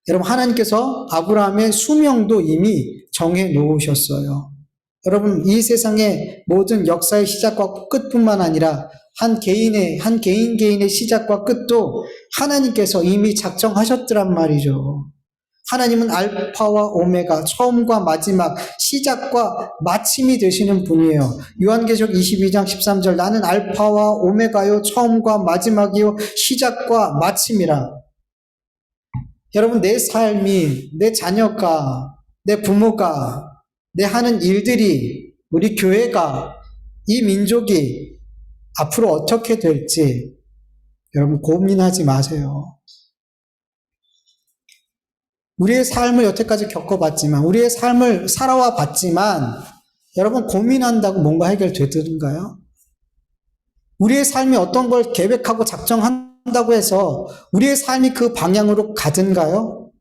여러분, 하나님께서 아브라함의 수명도 이미 정해 놓으셨어요. 여러분, 이 세상의 모든 역사의 시작과 끝뿐만 아니라 한 개인의 시작과 끝도 하나님께서 이미 작정하셨더란 말이죠. 하나님은 알파와 오메가, 처음과 마지막, 시작과 마침이 되시는 분이에요. 요한계시록 22장 13절, 나는 알파와 오메가요, 처음과 마지막이요, 시작과 마침이라. 여러분, 내 삶이, 내 자녀가, 내 부모가, 내 하는 일들이, 우리 교회가, 이 민족이 앞으로 어떻게 될지 여러분 고민하지 마세요. 우리의 삶을 여태까지 겪어봤지만, 우리의 삶을 살아와 봤지만, 여러분 고민한다고 뭔가 해결되던가요? 우리의 삶이 어떤 걸 계획하고 작정한다고 해서 우리의 삶이 그 방향으로 가든가요?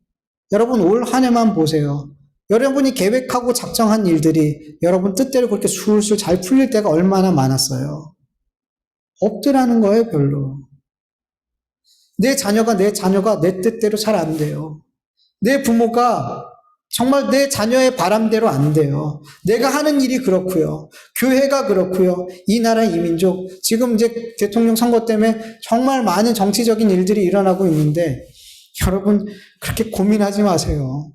여러분 올 한 해만 보세요. 여러분이 계획하고 작정한 일들이 여러분 뜻대로 그렇게 술술 잘 풀릴 때가 얼마나 많았어요. 없더라는 거예요, 별로. 내 자녀가 내 뜻대로 잘 안 돼요. 내 부모가 정말 내 자녀의 바람대로 안 돼요. 내가 하는 일이 그렇고요. 교회가 그렇고요. 이 나라, 이 민족, 지금 이제 대통령 선거 때문에 정말 많은 정치적인 일들이 일어나고 있는데, 여러분, 그렇게 고민하지 마세요.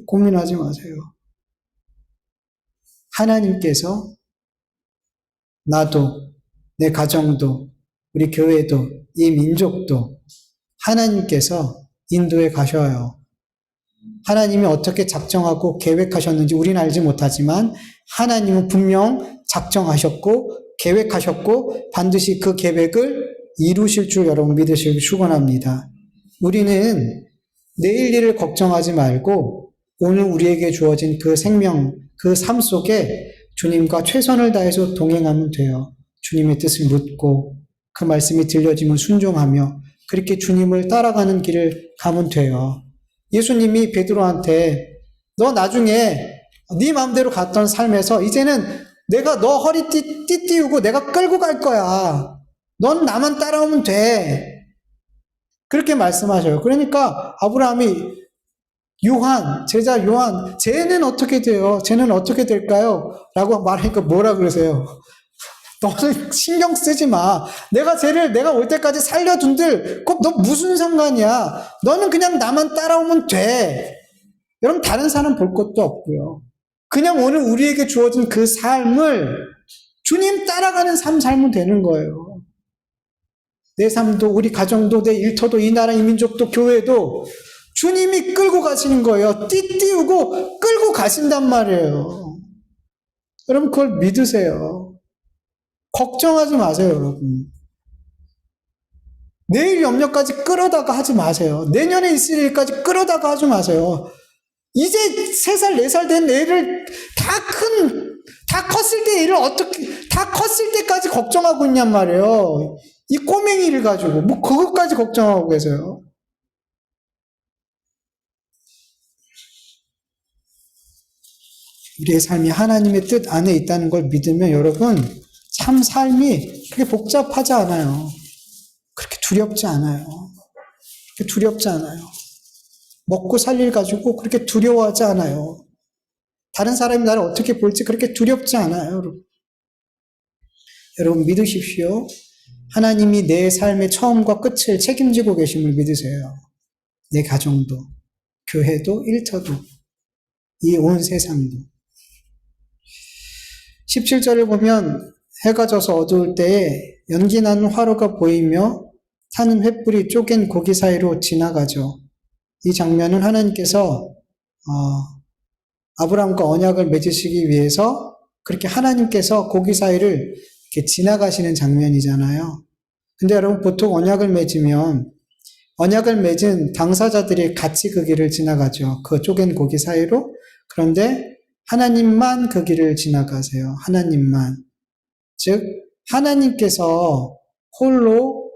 고민하지 마세요. 하나님께서 나도, 내 가정도, 우리 교회도, 이 민족도 하나님께서 인도해 가셔요. 하나님이 어떻게 작정하고 계획하셨는지 우리는 알지 못하지만 하나님은 분명 작정하셨고 계획하셨고 반드시 그 계획을 이루실 줄 여러분 믿으시길 축원합니다. 우리는 내일 일을 걱정하지 말고 오늘 우리에게 주어진 그 생명, 그 삶 속에 주님과 최선을 다해서 동행하면 돼요. 주님의 뜻을 묻고 그 말씀이 들려지면 순종하며 그렇게 주님을 따라가는 길을 가면 돼요. 예수님이 베드로한테 너 나중에 네 마음대로 갔던 삶에서 이제는 내가 너 허리 띠띠우고 내가 끌고 갈 거야. 넌 나만 따라오면 돼. 그렇게 말씀하셔요. 그러니까 아브라함이 제자 요한, 쟤는 어떻게 돼요? 쟤는 어떻게 될까요? 라고 말하니까 뭐라 그러세요? 너는 신경 쓰지 마. 내가 올 때까지 살려둔들, 너 무슨 상관이야? 너는 그냥 나만 따라오면 돼. 여러분, 다른 사람 볼 것도 없고요. 그냥 오늘 우리에게 주어진 그 삶을 주님 따라가는 삶 살면 되는 거예요. 내 삶도, 우리 가정도, 내 일터도, 이 나라, 이 민족도, 교회도 주님이 끌고 가시는 거예요. 띠띠우고 끌고 가신단 말이에요. 여러분, 그걸 믿으세요. 걱정하지 마세요, 여러분. 내일 염려까지 끌어다가 하지 마세요. 내년에 있을 일까지 끌어다가 하지 마세요. 이제 3살, 4살 된 애를 다 컸을 때 애를 다 컸을 때까지 걱정하고 있냔 말이에요. 이 꼬맹이를 가지고, 뭐, 그것까지 걱정하고 계세요. 우리의 삶이 하나님의 뜻 안에 있다는 걸 믿으면 여러분, 참 삶이 그렇게 복잡하지 않아요. 그렇게 두렵지 않아요. 그렇게 두렵지 않아요. 먹고 살 일 가지고 그렇게 두려워하지 않아요. 다른 사람이 나를 어떻게 볼지 그렇게 두렵지 않아요, 여러분. 여러분 믿으십시오. 하나님이 내 삶의 처음과 끝을 책임지고 계심을 믿으세요. 내 가정도, 교회도, 일터도, 이 온 세상도. 17절을 보면 해가 져서 어두울 때에 연기 나는 화로가 보이며 타는 횃불이 쪼갠 고기 사이로 지나가죠. 이 장면은 하나님께서 아브라함과 언약을 맺으시기 위해서 그렇게 하나님께서 고기 사이를 이렇게 지나가시는 장면이잖아요. 근데 여러분 보통 언약을 맺은 당사자들이 같이 그 길을 지나가죠. 그 쪼갠 고기 사이로. 그런데 하나님만 그 길을 지나가세요. 하나님만. 즉 하나님께서 홀로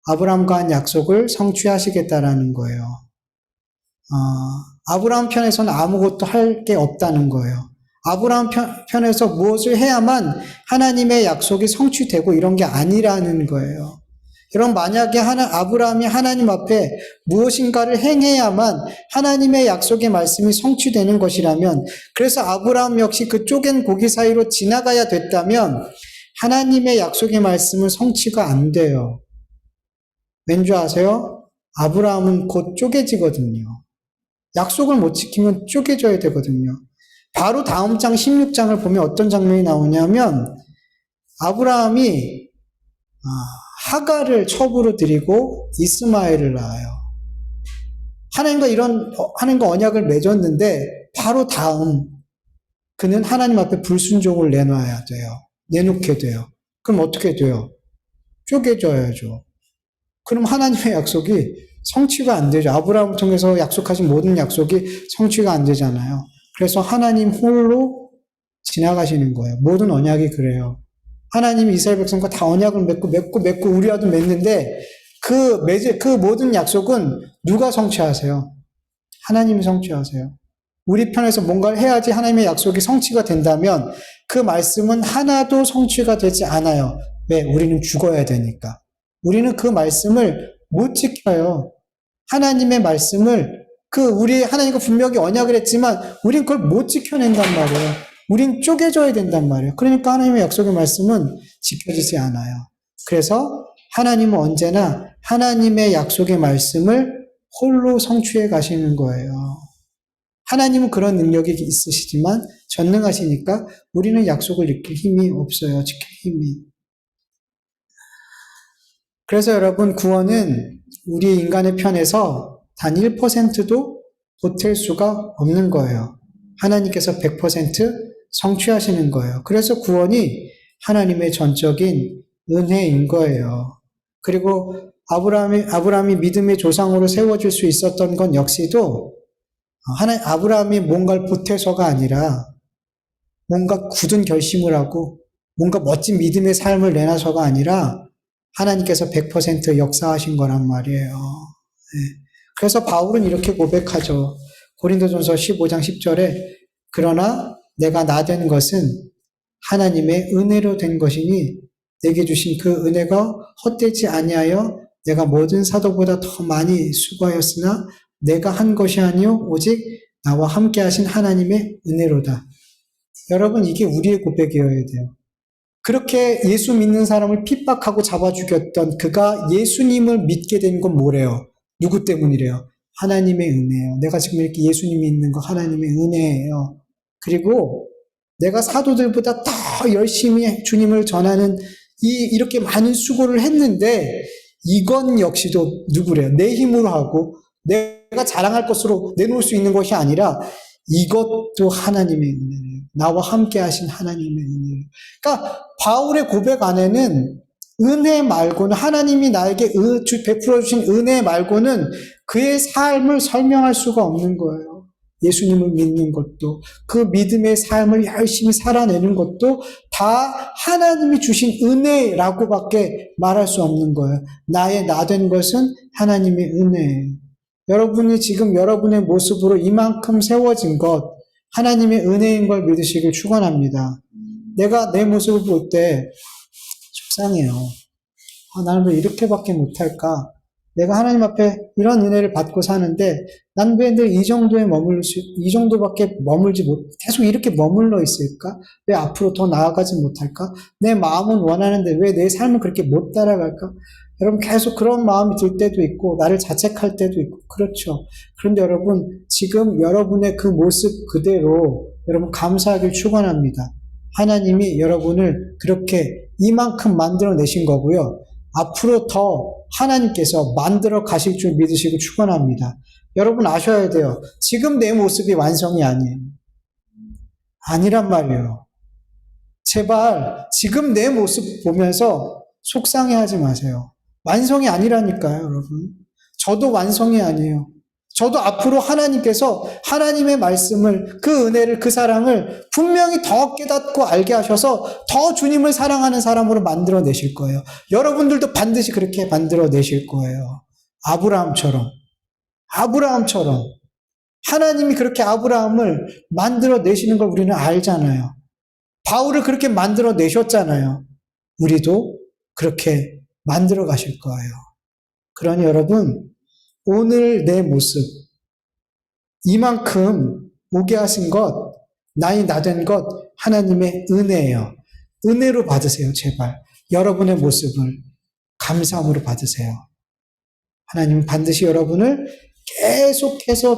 아브라함과 한 약속을 성취하시겠다라는 거예요. 아브라함 편에서는 아무것도 할 게 없다는 거예요. 아브라함 편에서 무엇을 해야만 하나님의 약속이 성취되고 이런 게 아니라는 거예요. 여러분 만약에 아브라함이 하나님 앞에 무엇인가를 행해야만 하나님의 약속의 말씀이 성취되는 것이라면, 그래서 아브라함 역시 그 쪼갠 고기 사이로 지나가야 됐다면 하나님의 약속의 말씀은 성취가 안 돼요. 왠지 아세요? 아브라함은 곧 쪼개지거든요. 약속을 못 지키면 쪼개져야 되거든요. 바로 다음 장 16장을 보면 어떤 장면이 나오냐면 아브라함이 하갈을 첩으로 들이고 이스마엘을 낳아요. 하나님과 언약을 맺었는데 바로 다음 그는 하나님 앞에 불순종을 내놓게 돼요. 그럼 어떻게 돼요? 쪼개져야죠. 그럼 하나님의 약속이 성취가 안 되죠. 아브라함을 통해서 약속하신 모든 약속이 성취가 안 되잖아요. 그래서 하나님 홀로 지나가시는 거예요. 모든 언약이 그래요. 하나님이 이스라엘 백성과 다 언약을 맺고 우리와도 맺는데 그 모든 약속은 누가 성취하세요? 하나님이 성취하세요. 우리 편에서 뭔가를 해야지 하나님의 약속이 성취가 된다면 그 말씀은 하나도 성취가 되지 않아요. 왜? 우리는 죽어야 되니까. 우리는 그 말씀을 못 지켜요. 하나님의 말씀을 우리 하나님과 분명히 언약을 했지만 우린 그걸 못 지켜낸단 말이에요. 우린 쪼개져야 된단 말이에요. 그러니까 하나님의 약속의 말씀은 지켜지지 않아요. 그래서 하나님은 언제나 하나님의 약속의 말씀을 홀로 성취해 가시는 거예요. 하나님은 그런 능력이 있으시지만 전능하시니까 우리는 약속을 지킬 힘이 없어요. 지킬 힘이. 그래서 여러분 구원은 우리 인간의 편에서 단 1%도 보탤 수가 없는 거예요. 하나님께서 100% 성취하시는 거예요. 그래서 구원이 하나님의 전적인 은혜인 거예요. 그리고 아브라함이 믿음의 조상으로 세워질 수 있었던 건 역시도 아브라함이 뭔가를 보태서가 아니라 뭔가 굳은 결심을 하고 뭔가 멋진 믿음의 삶을 내놔서가 아니라 하나님께서 100% 역사하신 거란 말이에요. 네. 그래서 바울은 이렇게 고백하죠. 고린도전서 15장 10절에 그러나 내가 나된 것은 하나님의 은혜로 된 것이니 내게 주신 그 은혜가 헛되지 아니하여 내가 모든 사도보다 더 많이 수고하였으나 내가 한 것이 아니요 오직 나와 함께 하신 하나님의 은혜로다. 여러분, 이게 우리의 고백이어야 돼요. 그렇게 예수 믿는 사람을 핍박하고 잡아 죽였던 그가 예수님을 믿게 된 건 뭐래요? 누구 때문이래요? 하나님의 은혜예요. 내가 지금 이렇게 예수님 믿는 거 하나님의 은혜예요. 그리고 내가 사도들보다 더 열심히 주님을 전하는 이렇게 많은 수고를 했는데 이건 역시도 누구래요? 내 힘으로 하고 내가 자랑할 것으로 내놓을 수 있는 것이 아니라 이것도 하나님의 은혜예요. 나와 함께 하신 하나님의 은혜예요. 그러니까 바울의 고백 안에는 은혜 말고는 하나님이 나에게 베풀어 주신 은혜 말고는 그의 삶을 설명할 수가 없는 거예요. 예수님을 믿는 것도 그 믿음의 삶을 열심히 살아내는 것도 다 하나님이 주신 은혜라고밖에 말할 수 없는 거예요. 나의 나된 것은 하나님의 은혜예요. 여러분이 지금 여러분의 모습으로 이만큼 세워진 것 하나님의 은혜인 걸 믿으시길 축원합니다. 내가 내 모습을 볼 때 속상해요. 나는 왜 이렇게밖에 못할까? 내가 하나님 앞에 이런 은혜를 받고 사는데 난 왜 늘 이 정도밖에 머물지 못, 계속 이렇게 머물러 있을까? 왜 앞으로 더 나아가지 못할까? 내 마음은 원하는데 왜 내 삶은 그렇게 못 따라갈까? 여러분 계속 그런 마음이 들 때도 있고 나를 자책할 때도 있고 그렇죠. 그런데 여러분 지금 여러분의 그 모습 그대로 여러분 감사하길 축원합니다. 하나님이 여러분을 그렇게 이만큼 만들어내신 거고요. 앞으로 더 하나님께서 만들어 가실 줄 믿으시고 축원합니다. 여러분 아셔야 돼요. 지금 내 모습이 완성이 아니에요. 아니란 말이에요. 제발 지금 내 모습 보면서 속상해하지 마세요. 완성이 아니라니까요, 여러분. 저도 완성이 아니에요. 저도 앞으로 하나님께서 하나님의 말씀을, 그 은혜를, 그 사랑을 분명히 더 깨닫고 알게 하셔서 더 주님을 사랑하는 사람으로 만들어내실 거예요. 여러분들도 반드시 그렇게 만들어내실 거예요. 아브라함처럼. 하나님이 그렇게 아브라함을 만들어내시는 걸 우리는 알잖아요. 바울을 그렇게 만들어내셨잖아요. 우리도 그렇게 만들어 가실 거예요. 그러니 여러분, 오늘 내 모습, 이만큼 오게 하신 것, 나이 나된 것, 하나님의 은혜예요. 은혜로 받으세요, 제발. 여러분의 모습을 감사함으로 받으세요. 하나님은 반드시 여러분을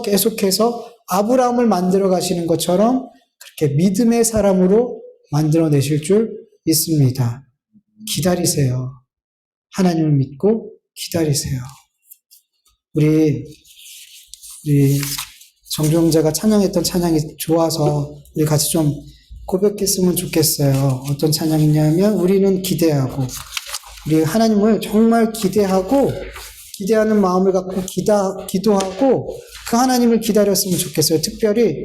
계속해서 아브라함을 만들어 가시는 것처럼 그렇게 믿음의 사람으로 만들어 내실 줄 믿습니다. 기다리세요. 하나님을 믿고 기다리세요. 우리 정종자가 찬양했던 찬양이 좋아서 우리 같이 좀 고백했으면 좋겠어요. 어떤 찬양이냐면 우리는 기대하고, 우리 하나님을 정말 기대하고 기대하는 마음을 갖고 기도하고 그 하나님을 기다렸으면 좋겠어요. 특별히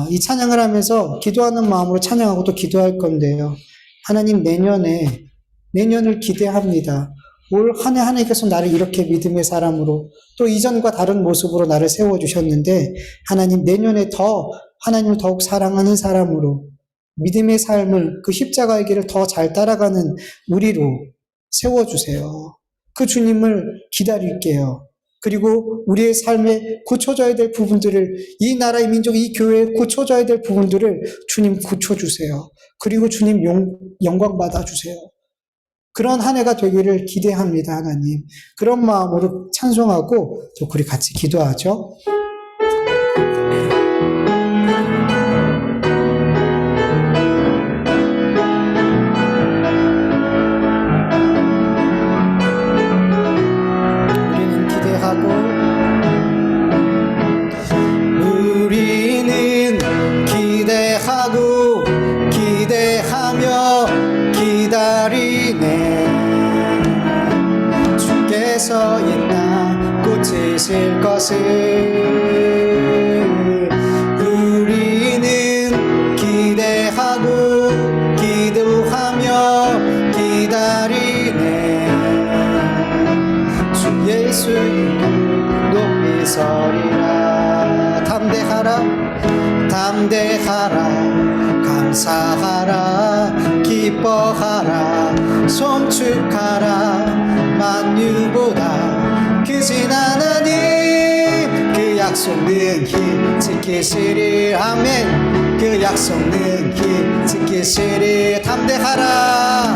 이 찬양을 하면서 기도하는 마음으로 찬양하고 또 기도할 건데요. 하나님, 내년을 기대합니다. 올 한 해 하나님께서 나를 이렇게 믿음의 사람으로 또 이전과 다른 모습으로 나를 세워주셨는데 하나님, 내년에 더 하나님을 더욱 사랑하는 사람으로 믿음의 삶을, 그 십자가의 길을 더 잘 따라가는 우리로 세워주세요. 그 주님을 기다릴게요. 그리고 우리의 삶에 고쳐져야 될 부분들을, 이 나라의 민족, 이 교회에 고쳐져야 될 부분들을 주님 고쳐주세요. 그리고 주님 영광 받아주세요. 그런 한 해가 되기를 기대합니다, 하나님. 그런 마음으로 찬송하고 또 우리 같이 기도하죠. 우리는 기대하고 기대하며 기다리네. 주께서 이 땅 고치실 것을. 우리는 기대하고 기도하며 기다리네. 주 예수 이름 높이 서리라. 담대하라 담대하라 감사하라 기뻐하라 송축하라 만유보다 크신 하나님 그 약속 능히 지키시리 아멘 그 약속 능히 지키시리 담대하라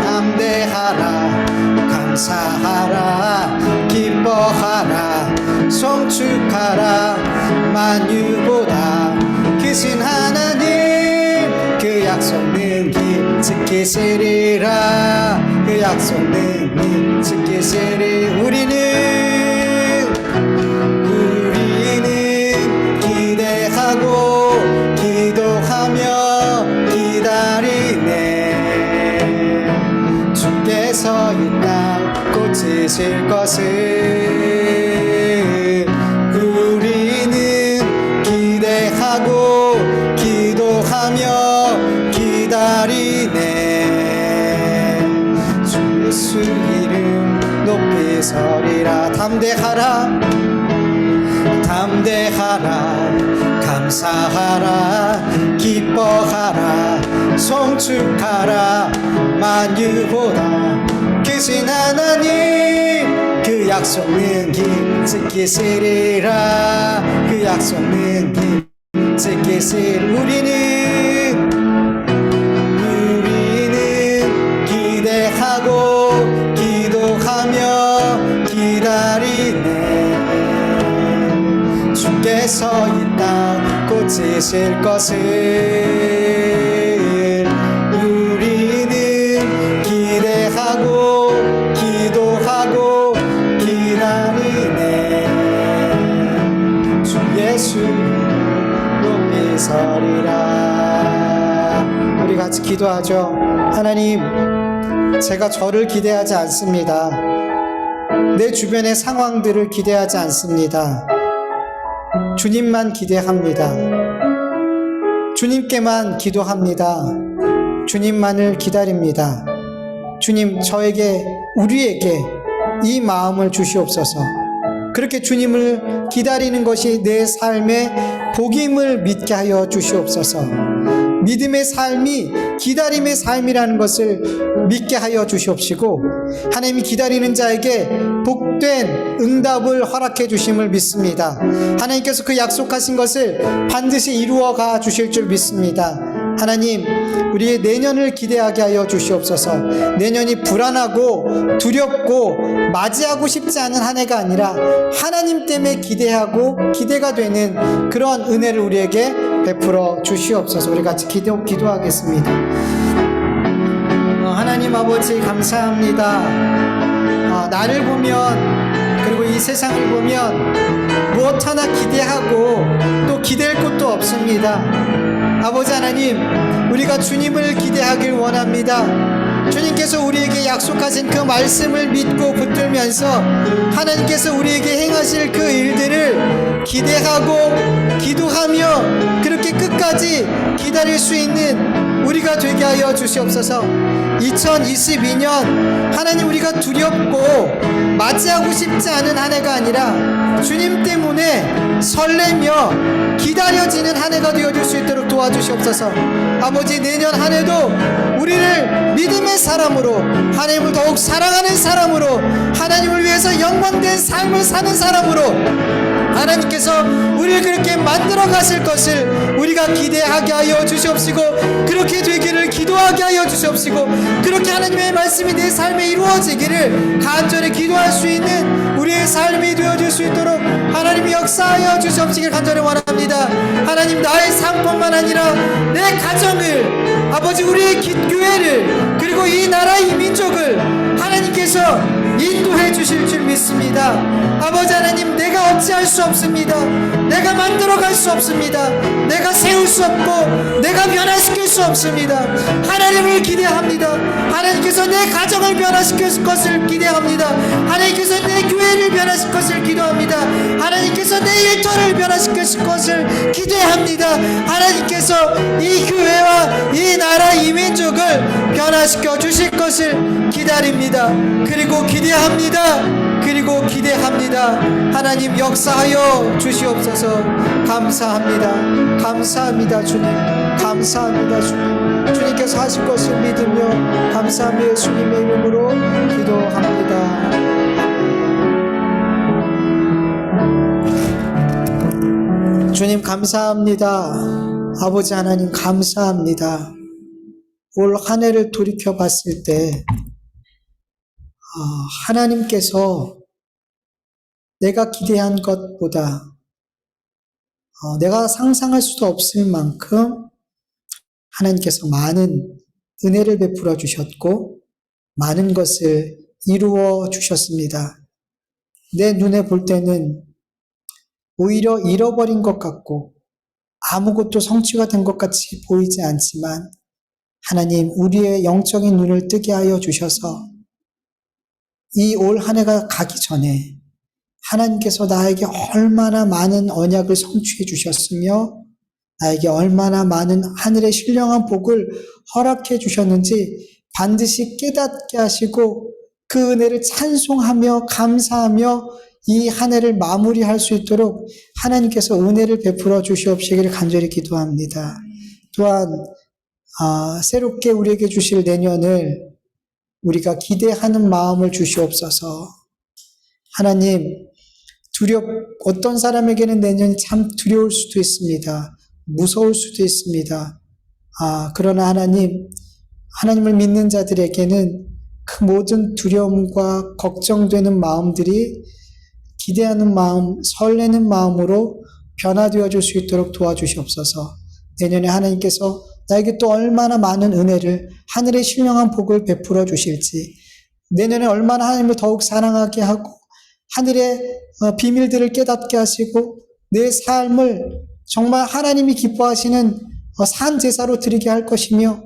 담대하라 감사하라 기뻐하라 송축하라 만유보다 크신 하나님 그 약속 능히 지키시리라 그 약속 능히 지키시리 우리는 기대하고 기도하며 기다리네 주께서 이 땅 고치실 것을 우리는 기대하고 기도하며 기다리네 주 예수 이름 높이 서리라 담대하라 담대하라 감사하라 기뻐하라 송축하라 만유보다 크신 하나님 그 약속 능히 지키시리라 그 약속 능히 지키시리 우리는 기대하고 기도하며 기다리네 주께서 이 땅 고치실 것을 우리는 기대하고 기도하고 기다리네 주 예수 높이 서리라 우리 같이 기도하죠. 하나님 제가 저를 기대하지 않습니다. 내 주변의 상황들을 기대하지 않습니다. 주님만 기대합니다. 주님께만 기도합니다. 주님만을 기다립니다. 주님 저에게 우리에게 이 마음을 주시옵소서. 그렇게 주님을 기다리는 것이 내 삶의 복임을 믿게 하여 주시옵소서. 믿음의 삶이 기다림의 삶이라는 것을 믿게 하여 주시옵시고 하나님이 기다리는 자에게 복된 응답을 허락해 주심을 믿습니다. 하나님께서 그 약속하신 것을 반드시 이루어 가 주실 줄 믿습니다. 하나님 우리의 내년을 기대하게 하여 주시옵소서. 내년이 불안하고 두렵고 맞이하고 싶지 않은 한 해가 아니라 하나님 때문에 기대하고 기대가 되는 그런 은혜를 우리에게 베풀어 주시옵소서. 우리 같이 기도하겠습니다. 하나님 아버지 감사합니다. 나를 보면 그리고 이 세상을 보면 무엇 하나 기대하고 또 기댈 것도 없습니다. 아버지 하나님 우리가 주님을 기대하길 원합니다. 주님께서 우리에게 약속하신 그 말씀을 믿고 붙들면서 하나님께서 우리에게 행하실 그 일들을 기대하고 기도하며 그렇게 끝까지 기다릴 수 있는 우리가 되게 하여 주시옵소서. 2022년 하나님 우리가 두렵고 맞이하고 싶지 않은 한 해가 아니라 주님 때문에 설레며 기다려지는 한 해가 되어줄 수 있도록 도와주시옵소서. 아버지 내년 한 해도 우리를 믿음의 사람으로 하나님을 더욱 사랑하는 사람으로 하나님을 위해서 영광된 삶을 사는 사람으로 하나님께서 우리를 그렇게 만들어 가실 것을 우리가 기대하게 하여 주시옵시고 그렇게 되기를 기도하게 하여 주시옵시고 그렇게 하나님의 말씀이 내 삶에 이루어지기를 간절히 기도할 수 있는 우리의 삶이 되어줄 수 있도록 하나님이 역사하여 주시옵시길 간절히 원합니다. 하나님 나의 삶뿐만 아니라 내 가정을 아버지 우리의 교회를 그리고 이 나라 이 민족을 하나님께서 인도해 주실 줄 믿습니다. 아버지 하나님 내가 어찌할 수 없습니다. 내가 만들어갈 수 없습니다. 내가 세울 수 없고 내가 변화시킬 수 없습니다. 하나님을 기대합니다. 하나님께서 내 가정을 변화시킬 것을 기대합니다. 하나님께서 내 교회를 변화시킬 것을 기도합니다. 하나님께서 내 일터를 변화시킬 것을 기대합니다. 하나님께서 이 교회와 이 나라 이 민족을 변화시켜 주실 것을 것을 기다립니다. 그리고 기대합니다. 그리고 기대합니다. 하나님 역사하여 주시옵소서. 감사합니다. 감사합니다 주님. 감사합니다 주님. 주님께서 하실 것을 믿으며 감사하며 예수님의 이름으로 기도합니다. 주님 감사합니다. 아버지 하나님 감사합니다. 올 한 해를 돌이켜 봤을 때 하나님께서 내가 기대한 것보다 내가 상상할 수도 없을 만큼 하나님께서 많은 은혜를 베풀어 주셨고 많은 것을 이루어 주셨습니다. 내 눈에 볼 때는 오히려 잃어버린 것 같고 아무것도 성취가 된 것 같이 보이지 않지만 하나님 우리의 영적인 눈을 뜨게 하여 주셔서 이 올 한 해가 가기 전에 하나님께서 나에게 얼마나 많은 언약을 성취해 주셨으며 나에게 얼마나 많은 하늘의 신령한 복을 허락해 주셨는지 반드시 깨닫게 하시고 그 은혜를 찬송하며 감사하며 이 한 해를 마무리할 수 있도록 하나님께서 은혜를 베풀어 주시옵시기를 간절히 기도합니다. 또한 새롭게 우리에게 주실 내년을 우리가 기대하는 마음을 주시옵소서. 하나님 어떤 사람에게는 내년이 참 두려울 수도 있습니다. 무서울 수도 있습니다. 그러나 하나님을 믿는 자들에게는 그 모든 두려움과 걱정되는 마음들이 기대하는 마음, 설레는 마음으로 변화되어 줄 수 있도록 도와주시옵소서. 내년에 하나님께서 나에게 또 얼마나 많은 은혜를, 하늘의 신령한 복을 베풀어 주실지, 내년에 얼마나 하나님을 더욱 사랑하게 하고 하늘의 비밀들을 깨닫게 하시고 내 삶을 정말 하나님이 기뻐하시는 산 제사로 드리게 할 것이며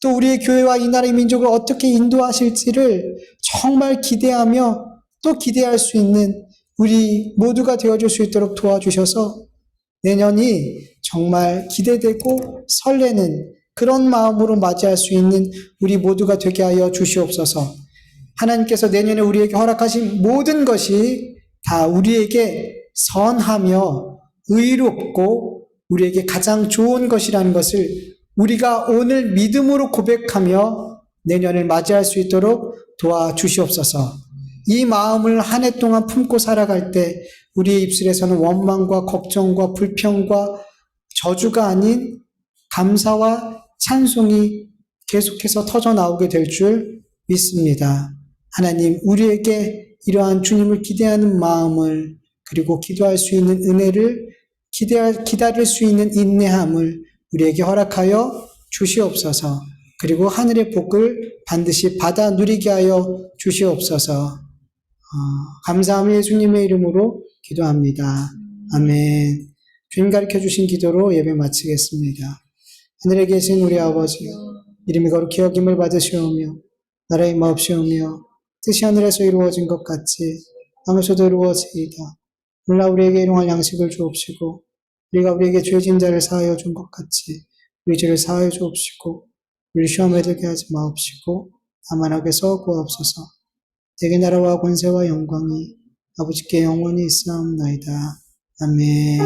또 우리의 교회와 이 나라의 민족을 어떻게 인도하실지를 정말 기대하며 또 기대할 수 있는 우리 모두가 되어줄 수 있도록 도와주셔서 내년이 정말 기대되고 설레는 그런 마음으로 맞이할 수 있는 우리 모두가 되게 하여 주시옵소서. 하나님께서 내년에 우리에게 허락하신 모든 것이 다 우리에게 선하며 의롭고 우리에게 가장 좋은 것이라는 것을 우리가 오늘 믿음으로 고백하며 내년을 맞이할 수 있도록 도와주시옵소서. 이 마음을 한 해 동안 품고 살아갈 때 우리의 입술에서는 원망과 걱정과 불평과 저주가 아닌 감사와 찬송이 계속해서 터져 나오게 될 줄 믿습니다. 하나님, 우리에게 이러한 주님을 기대하는 마음을 그리고 기도할 수 있는 은혜를 기다릴 수 있는 인내함을 우리에게 허락하여 주시옵소서. 그리고 하늘의 복을 반드시 받아 누리게 하여 주시옵소서. 감사하며 예수님의 이름으로 기도합니다. 아멘. 주님 가르쳐 주신 기도로 예배 마치겠습니다. 하늘에 계신 우리 아버지, 이름이 거룩히 여김을 받으시오며 나라의 마옵시오며 뜻이 하늘에서 이루어진 것 같이 땅에서도 이루어지이다. 오늘날 우리에게 일용할 양식을 주옵시고 우리가 우리에게 죄진 자를 사하여 준 것 같이 우리 죄를 사하여 주옵시고 우리 시험에 들게 하지 마옵시고 다만 악에서 구하옵소서. 대개 나라와 권세와 영광이 아버지께 영원히 있사옵나이다. 아멘.